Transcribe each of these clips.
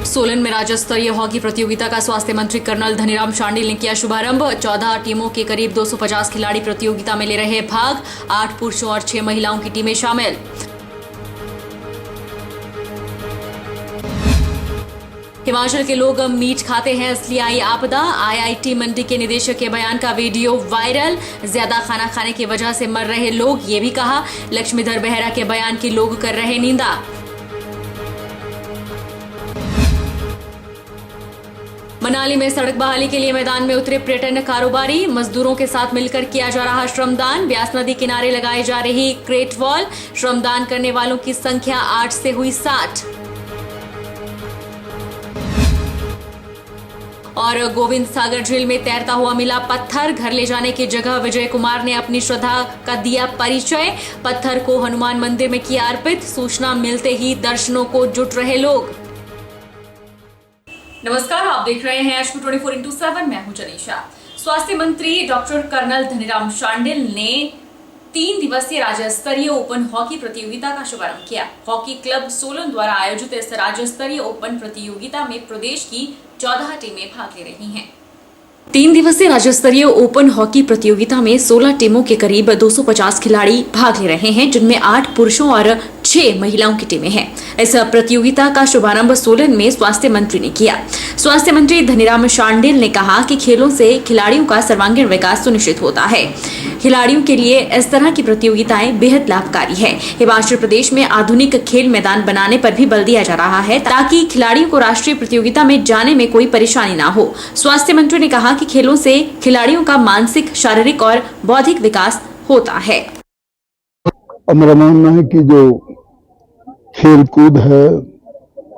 सोलन में राज्य स्तरीय हॉकी प्रतियोगिता का स्वास्थ्य मंत्री कर्नल धनीराम शांडिल ने किया शुभारंभ। 14 टीमों के करीब 250 खिलाड़ी प्रतियोगिता में ले रहे भाग। 8 पुरुषों और 6 महिलाओं की टीमें शामिल। हिमाचल के लोग मीट खाते हैं इसलिए आई आपदा। आईआईटी मंडी के निदेशक के बयान का वीडियो वायरल। ज्यादा खाना खाने की वजह से मर रहे लोग, ये भी कहा। लक्ष्मीधर बेहरा के बयान की लोग कर रहे निंदा। मनाली में सड़क बहाली के लिए मैदान में उतरे पर्यटन कारोबारी। मजदूरों के साथ मिलकर किया जा रहा श्रमदान। ब्यास नदी किनारे लगाई जा रही क्रेट वॉल। श्रमदान करने वालों की संख्या 8 से हुई 60। और गोविंद सागर झील में तैरता हुआ मिला पत्थर। घर ले जाने की जगह विजय कुमार ने अपनी श्रद्धा का दिया परिचय। पत्थर को हनुमान मंदिर में किया अर्पित। सूचना मिलते ही दर्शनों को जुट रहे लोग। नमस्कार, आप देख रहे हैं HQ 24x7। मैं हूं जनीशा। स्वास्थ्य मंत्री डॉक्टर कर्नल धनीराम शांडिल ने 3 दिवसीय राज्य स्तरीय ओपन हॉकी प्रतियोगिता का शुभारंभ किया। हॉकी क्लब सोलन द्वारा आयोजित इस राज्य स्तरीय ओपन प्रतियोगिता में प्रदेश की 14 टीमें भाग ले रही हैं। 3 दिवसीय राज्य स्तरीय ओपन हॉकी प्रतियोगिता में 16 टीमों के करीब 250 खिलाड़ी भाग ले रहे हैं, जिनमें 8 पुरुषों और 6 महिलाओं की टीमें हैं। इस प्रतियोगिता का शुभारंभ सोलन में स्वास्थ्य मंत्री ने किया। स्वास्थ्य मंत्री धनीराम शांडिल ने कहा कि खेलों से खिलाड़ियों का सर्वांगीण विकास सुनिश्चित होता है। खिलाड़ियों के लिए इस तरह की प्रतियोगिताएं बेहद लाभकारी है। हिमाचल प्रदेश में आधुनिक खेल मैदान बनाने पर भी बल दिया जा रहा है, ताकि खिलाड़ियों को राष्ट्रीय प्रतियोगिता में जाने में कोई परेशानी न हो। स्वास्थ्य मंत्री ने कहा कि खेलों से खिलाड़ियों का मानसिक, शारीरिक और बौद्धिक विकास होता है। मेरा मानना है कि जो खेल कूद है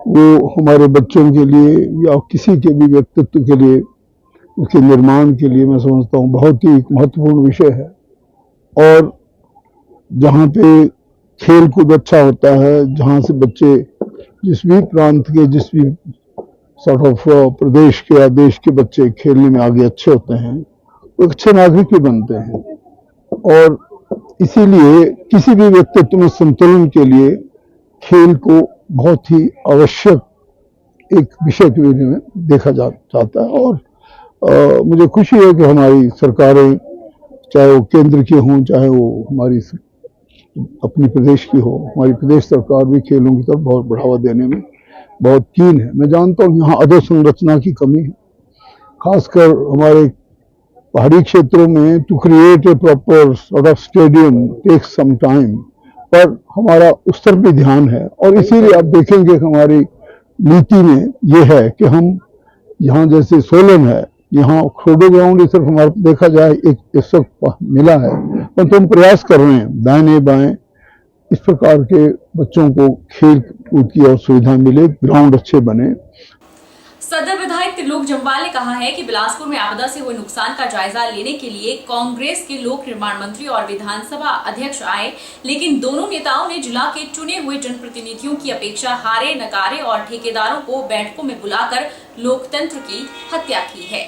वो हमारे बच्चों के लिए या किसी के भी व्यक्तित्व के लिए, उसके निर्माण के लिए मैं समझता हूँ बहुत ही महत्वपूर्ण विषय है। और जहाँ पे खेल कूद अच्छा होता है, जहाँ से बच्चे जिस भी प्रांत के, जिस भी सॉर्ट ऑफ प्रदेश के या देश के बच्चे खेलने में आगे अच्छे होते हैं, वो अच्छे नागरिक भी बनते हैं। और इसीलिए किसी भी व्यक्तित्व में संतुलन के लिए खेल को बहुत ही आवश्यक एक विषय के रूप में देखा जाता है। और मुझे खुशी है कि हमारी सरकारें, चाहे वो केंद्र की हों, चाहे वो हमारी अपनी प्रदेश की हो, हमारी प्रदेश सरकार भी खेलों की तरफ बहुत बढ़ावा देने में बहुत कीन है। मैं जानता हूँ यहाँ अधोसंरचना की कमी है, खासकर हमारे पहाड़ी क्षेत्रों में। To create a proper sort of stadium takes some time, पर हमारा उस तरफ भी ध्यान है। और इसीलिए आप देखेंगे कि हमारी नीति में ये है कि हम यहाँ जैसे सोलन है, यहाँ खोडो ग्राउंड इस तरफ हमारा देखा जाए एक इस वक्त मिला है, पर हम प्रयास कर रहे हैं दाहिने बाएं इस प्रकार के बच्चों को खेल कूद की और सुविधा मिले, ग्राउंड अच्छे बने। सदर विधायक त्रिलोक जम्वाल ने कहा है कि बिलासपुर में आपदा से हुए नुकसान का जायजा लेने के लिए कांग्रेस के लोक निर्माण मंत्री और विधानसभा अध्यक्ष आए, लेकिन दोनों नेताओं ने जिला के चुने हुए जनप्रतिनिधियों की अपेक्षा हारे, नकारे और ठेकेदारों को बैठकों में बुलाकर लोकतंत्र की हत्या की है।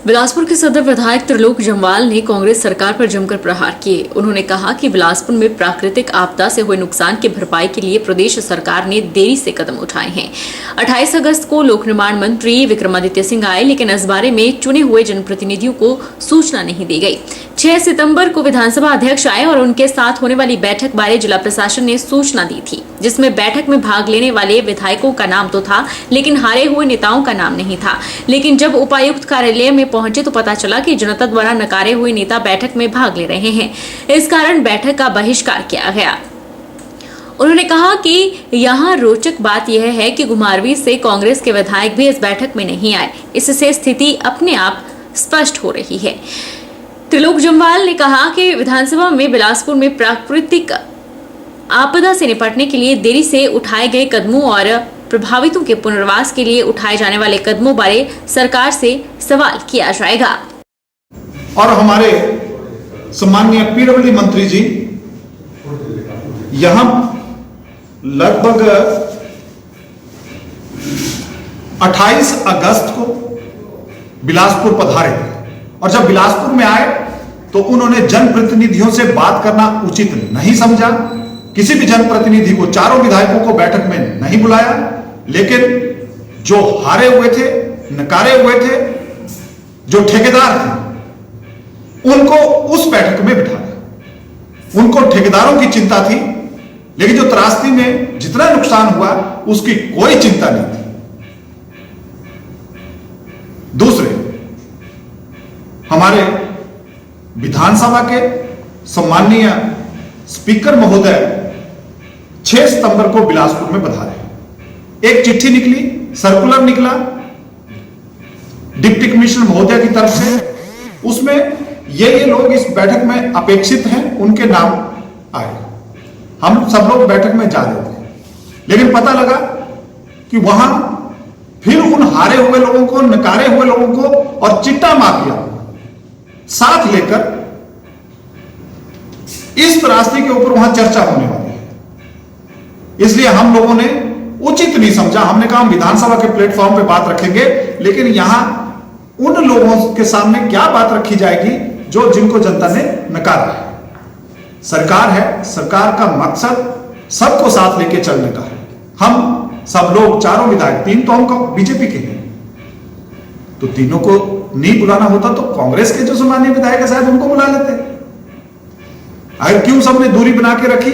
बिलासपुर के सदर विधायक त्रिलोक जम्वाल ने कांग्रेस सरकार पर जमकर प्रहार किए। उन्होंने कहा कि बिलासपुर में प्राकृतिक आपदा से हुए नुकसान की भरपाई के लिए प्रदेश सरकार ने देरी से कदम उठाए हैं। 28 अगस्त को लोक निर्माण मंत्री विक्रमादित्य सिंह आए, लेकिन इस बारे में चुने हुए जनप्रतिनिधियों को सूचना नहीं दी गई। 6 सितंबर को विधानसभा अध्यक्ष आए और उनके साथ होने वाली बैठक बारे जिला प्रशासन ने सूचना दी थी, जिसमें बैठक में भाग लेने वाले विधायकों का नाम तो था, लेकिन हारे हुए नेताओं का नाम नहीं था। लेकिन जब उपायुक्त कार्यालय में पहुंचे तो पता चला कि जनता द्वारा नकारे हुए नेता बैठक में भाग ले रहे हैं। इस कारण बैठक का बहिष्कार किया गया। उन्होंने कहा कि यहाँ रोचक बात यह है कि घुमारवीं से कांग्रेस के विधायक भी इस बैठक में नहीं आए। इससे स्थिति अपने आप स्पष्ट हो रही है। त्रिलोक जम्वाल ने कहा कि विधानसभा में बिलासपुर में प्राकृतिक आपदा से निपटने के लिए देरी से उठाए गए कदमों और प्रभावितों के पुनर्वास के लिए उठाए जाने वाले कदमों बारे सरकार से सवाल किया जाएगा। और हमारे सम्माननीय पीडब्ल्यूडी मंत्री जी यहां लगभग 28 अगस्त को बिलासपुर पधारे और जब बिलासपुर में आए तो उन्होंने जनप्रतिनिधियों से बात करना उचित नहीं समझा। किसी भी जनप्रतिनिधि को, चारों विधायकों को बैठक में नहीं बुलाया, लेकिन जो हारे हुए थे, नकारे हुए थे, जो ठेकेदार थे, उनको उस बैठक में बिठाया। उनको ठेकेदारों की चिंता थी, लेकिन जो त्रासदी में जितना नुकसान हुआ उसकी कोई चिंता नहीं थी। दूसरे, हमारे विधानसभा के सम्माननीय स्पीकर महोदय 6 सितंबर को बिलासपुर में पधारे। एक चिट्ठी निकली, सर्कुलर निकला डिप्टी कमिश्नर महोदय की तरफ से। उसमें ये लोग इस बैठक में अपेक्षित हैं, उनके नाम आए। हम सब लोग बैठक में जा रहे थे, लेकिन पता लगा कि वहां फिर उन हारे हुए लोगों को, नकारे हुए लोगों को और चिट्टा माफिया साथ लेकर इस त्रासदी के ऊपर वहां चर्चा होने वाली है। इसलिए हम लोगों ने उचित नहीं समझा। हमने कहा हम विधानसभा के प्लेटफॉर्म पे बात रखेंगे, लेकिन यहां उन लोगों के सामने क्या बात रखी जाएगी जो जिनको जनता ने नकारा है। सरकार है, सरकार का मकसद सबको साथ लेके चलने का है। हम सब लोग, चारों विधायक, 3 तो हम बीजेपी के हैं, तो तीनों को नहीं बुलाना होता तो कांग्रेस के जो सामान्य विधायक है शायद उनको बुला लेते। आखिर क्यों सबने दूरी बना के रखी,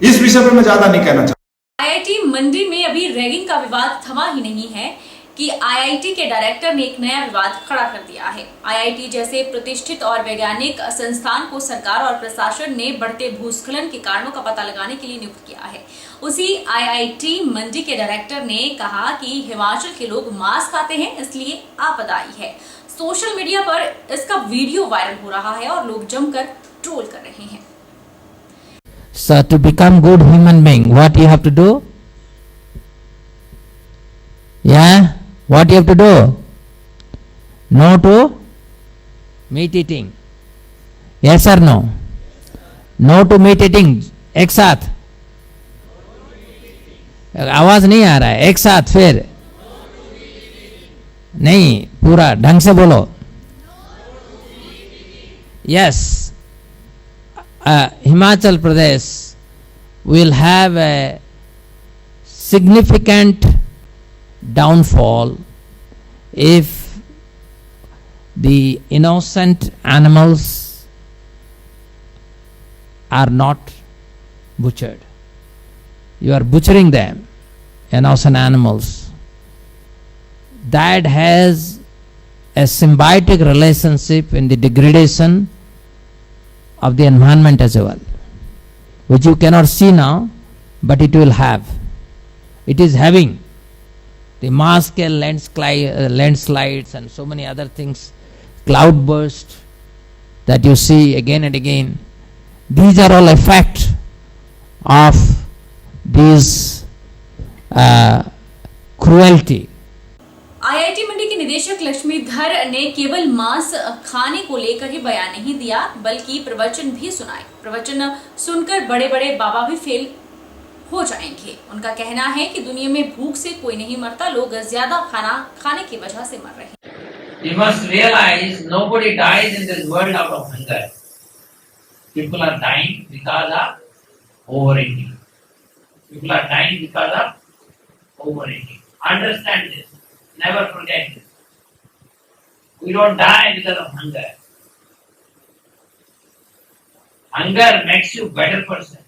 इस विषय पे मैं ज्यादा नहीं कहना चाहता। आईआईटी मंडी में अभी रैगिंग का विवाद थमा ही नहीं है कि आईआईटी के डायरेक्टर ने एक नया विवाद खड़ा कर दिया है। आईआईटी जैसे प्रतिष्ठित और वैज्ञानिक संस्थान को सरकार और प्रशासन ने बढ़ते भूस्खलन के कारणों का पता लगाने के लिए नियुक्त किया है। उसी आईआईटी मंडी के डायरेक्टर ने कहा कि हिमाचल के लोग मांस खाते हैं, इसलिए आपदा आई है। सोशल मीडिया पर इसका वीडियो वायरल हो रहा है और लोग जमकर ट्रोल कर रहे हैं। So to become good human being, what you have to do? Yeah? What you have to do? No to meat eating. Yes or no? No to meat eating. एक साथ आवाज नहीं आ रहा है, एक साथ फिर नहीं, पूरा ढंग से बोलो। Yes. Himachal Pradesh will have a significant downfall if the innocent animals are not butchered. You are butchering them, innocent animals. That has a symbiotic relationship in the degradation of the environment as well, which you cannot see now, but it will have. It is having the mass scale landslides and so many other things, cloud burst that you see again and again. These are all effect of this cruelty. IIT Mandi के निदेशक लक्ष्मीधर ने केवल मांस खाने को लेकर ही बयान नहीं दिया, बल्कि प्रवचन भी सुनाए। प्रवचन सुनकर बड़े बड़े बाबा भी फेल हो जाएंगे। उनका कहना है कि दुनिया में भूख से कोई नहीं मरता, लोग ज्यादा खाना खाने की वजह से मर रहे हैं। You must realize nobody dies in this world out of hunger. People are dying because of overeating. People are dying because of overeating. Understand this. Never forget this. We don't die because of hunger. Hunger makes you a better person.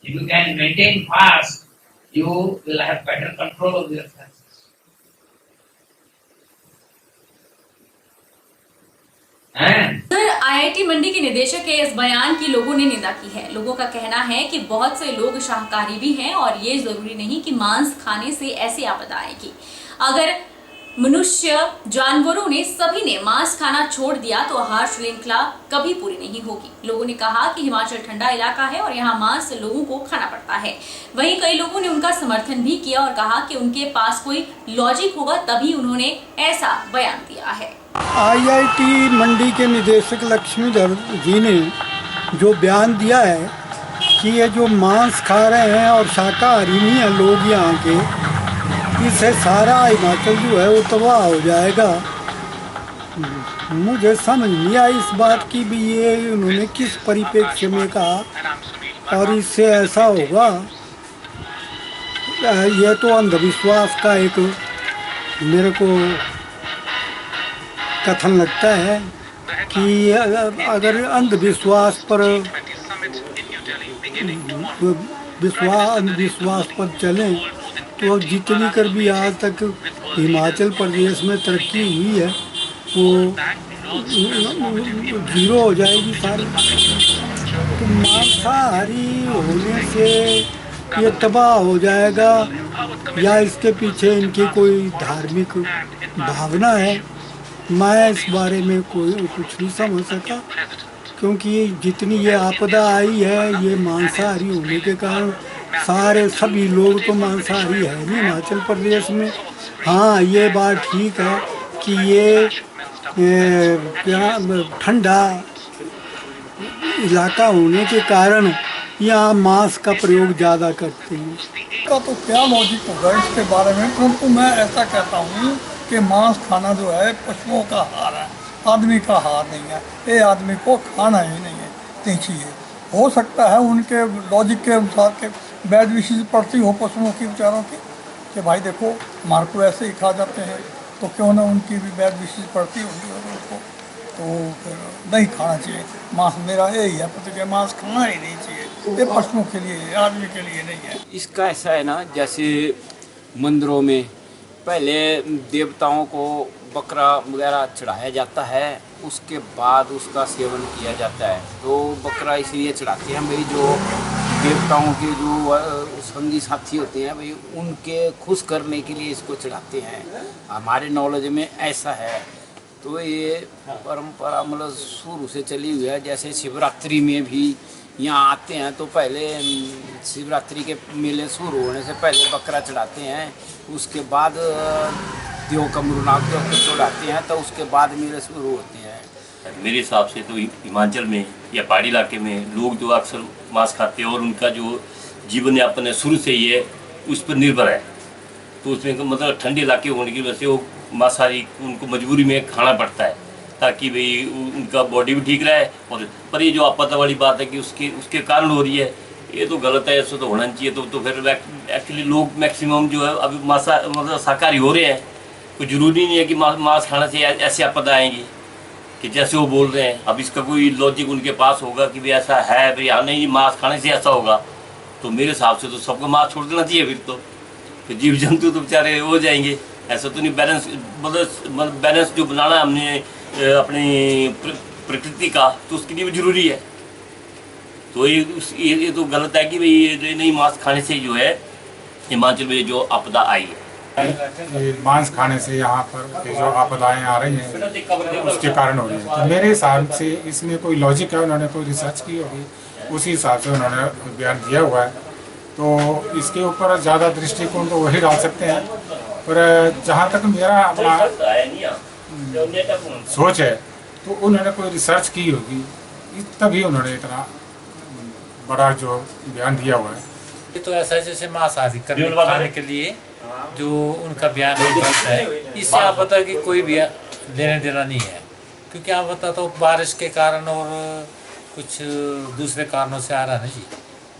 If you can maintain fast, you will have better control of your senses. Sir, IIT Mandi के निदेशक के इस बयान की लोगों ने निंदा की है। लोगों का कहना है कि बहुत से लोग शाकाहारी भी हैं और ये जरूरी नहीं कि मांस खाने से ऐसी आपदा आएगी। अगर मनुष्य, जानवरों ने, सभी ने मांस खाना छोड़ दिया तो आहार श्रृंखला कभी पूरी नहीं होगी। लोगों ने कहा कि हिमाचल ठंडा इलाका है और यहाँ मांस लोगों को खाना पड़ता है। वहीं कई लोगों ने उनका समर्थन भी किया और कहा कि उनके पास कोई लॉजिक होगा तभी उन्होंने ऐसा बयान दिया है। आईआईटी मंडी के निदेशक लक्ष्मीधर जी ने जो बयान दिया है कि ये जो मांस खा रहे हैं और शाकाहारी नहीं है लोग यहाँ के, इससे सारा हिमाचल जो है वो तबाह हो जाएगा। मुझे समझ नहीं आई इस बात की भी ये उन्होंने किस परिप्रेक्ष्य में कहा और इससे ऐसा होगा। ये तो अंधविश्वास का एक मेरे को कथन लगता है कि अगर अंधविश्वास पर अंधविश्वास पर चलें तो जितनी कर भी आज तक हिमाचल प्रदेश में तरक्की हुई है वो जीरो हो जाएगी सारी। तो मांसाहारी होने से ये तबाह हो जाएगा या इसके पीछे इनकी कोई धार्मिक भावना है, मैं इस बारे में कोई कुछ नहीं समझ सका। क्योंकि जितनी ये आपदा आई है ये मांसाहारी होने के कारण सारे सभी लोग तो मांसाहारी है नहीं हिमाचल प्रदेश में। हाँ ये बात ठीक है कि ये ठंडा इलाका होने के कारण यहाँ मांस का प्रयोग ज़्यादा करते हैं। का तो क्या लॉजिक होगा इसके बारे में, परंतु मैं ऐसा कहता हूँ कि मांस खाना जो है पशुओं का आहार है, आदमी का आहार नहीं है। ये आदमी को खाना ही नहीं चाहिए। हो सकता है उनके लॉजिक के अनुसार के बैड विशेष पड़ती हो पशुओं की बेचारों की कि भाई देखो हमारे को ऐसे ही खा जाते हैं, तो क्यों ना उनकी भी बैड विशेष पड़ती होगी और उनको तो फिर नहीं खाना चाहिए मांस। मेरा यही है प्रतिक्रिया, मांस खाना ही नहीं चाहिए। ये पशुओं के लिए है, आदमी के लिए नहीं है। इसका ऐसा है ना, जैसे मंदिरों में पहले देवताओं को बकरा वगैरह चढ़ाया जाता है, उसके बाद उसका सेवन किया जाता है। तो बकरा इसलिए चढ़ाते हैं भाई जो देवताओं के जो संगी साथी होते हैं भाई उनके खुश करने के लिए इसको चढ़ाते हैं। हमारे नॉलेज में ऐसा है। तो ये परंपरा मतलब शुरू से चली हुई है। जैसे शिवरात्रि में भी यहाँ आते हैं तो पहले शिवरात्रि के मेले शुरू होने से पहले बकरा चढ़ाते हैं, उसके बाद देव का मुरुनाग देव को चढ़ाते हैं, तो उसके बाद मेले शुरू होते हैं। मेरे हिसाब से तो हिमाचल में या पहाड़ी इलाके में लोग जो अक्सर मांस खाते हैं और उनका जो जीवन यापन है शुरू से ही है उस पर निर्भर है। तो उसमें मतलब ठंडे इलाके होने की वजह से वो मांसाहारी उनको मजबूरी में खाना पड़ता है ताकि भाई उनका बॉडी भी ठीक रहे। और पर ये जो आपदा वाली बात है कि उसके कारण हो रही है, ये तो गलत है। ऐसा तो होना नहीं चाहिए। तो फिर एक्चुअली लोग मैक्सिमम जो है अभी मतलब शाकाहारी हो रहे हैं। कोई ज़रूरी नहीं है कि मांस खाने से ऐसे आपदा आएंगी कि जैसे वो बोल रहे हैं। अब इसका कोई लॉजिक उनके पास होगा कि भाई ऐसा है भाई हाँ नहीं मांस खाने से ऐसा होगा। तो मेरे हिसाब से तो सबको मांस छोड़ देना चाहिए। फिर जीव जंतु तो बेचारे हो जाएंगे। ऐसा तो नहीं। बैलेंस मतलब बैलेंस जो बनाना है हमने अपनी प्रकृति का, तो उसके लिए भी जरूरी है। तो ये तो गलत है कि भाई ये नहीं मांस खाने से जो है हिमाचल में जो आपदा आई है, ये मांस खाने से यहाँ पर जो आपदाएं आ रही हैं उसके कारण हो रही है। तो मेरे हिसाब से इसमें कोई लॉजिक है, उन्होंने कोई रिसर्च की होगी, उसी हिसाब से उन्होंने बयान दिया हुआ है। तो इसके ऊपर ज़्यादा दृष्टिकोण तो वही डाल सकते हैं। पर जहाँ तक मेरा अपना सोच है तो उन्होंने कोई रिसर्च की होगी, तभी उन्होंने इतना बड़ा जो बयान दिया हुआ है। ये तो ऐसा है जैसे मांसाहारी खाने के लिए जो उनका बयान है, इससे आप बता कि कोई भी लेना देना नहीं है। क्योंकि आप बता तो बारिश के कारण और कुछ दूसरे कारणों से आ रहा है जी,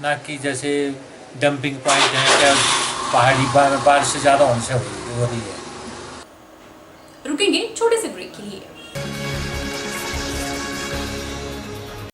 ना कि जैसे डंपिंग पॉइंट है क्या पहाड़ी बारिश से ज़्यादा होने से हो रही है। रुकेंगे छोटे से ब्रेक के लिए।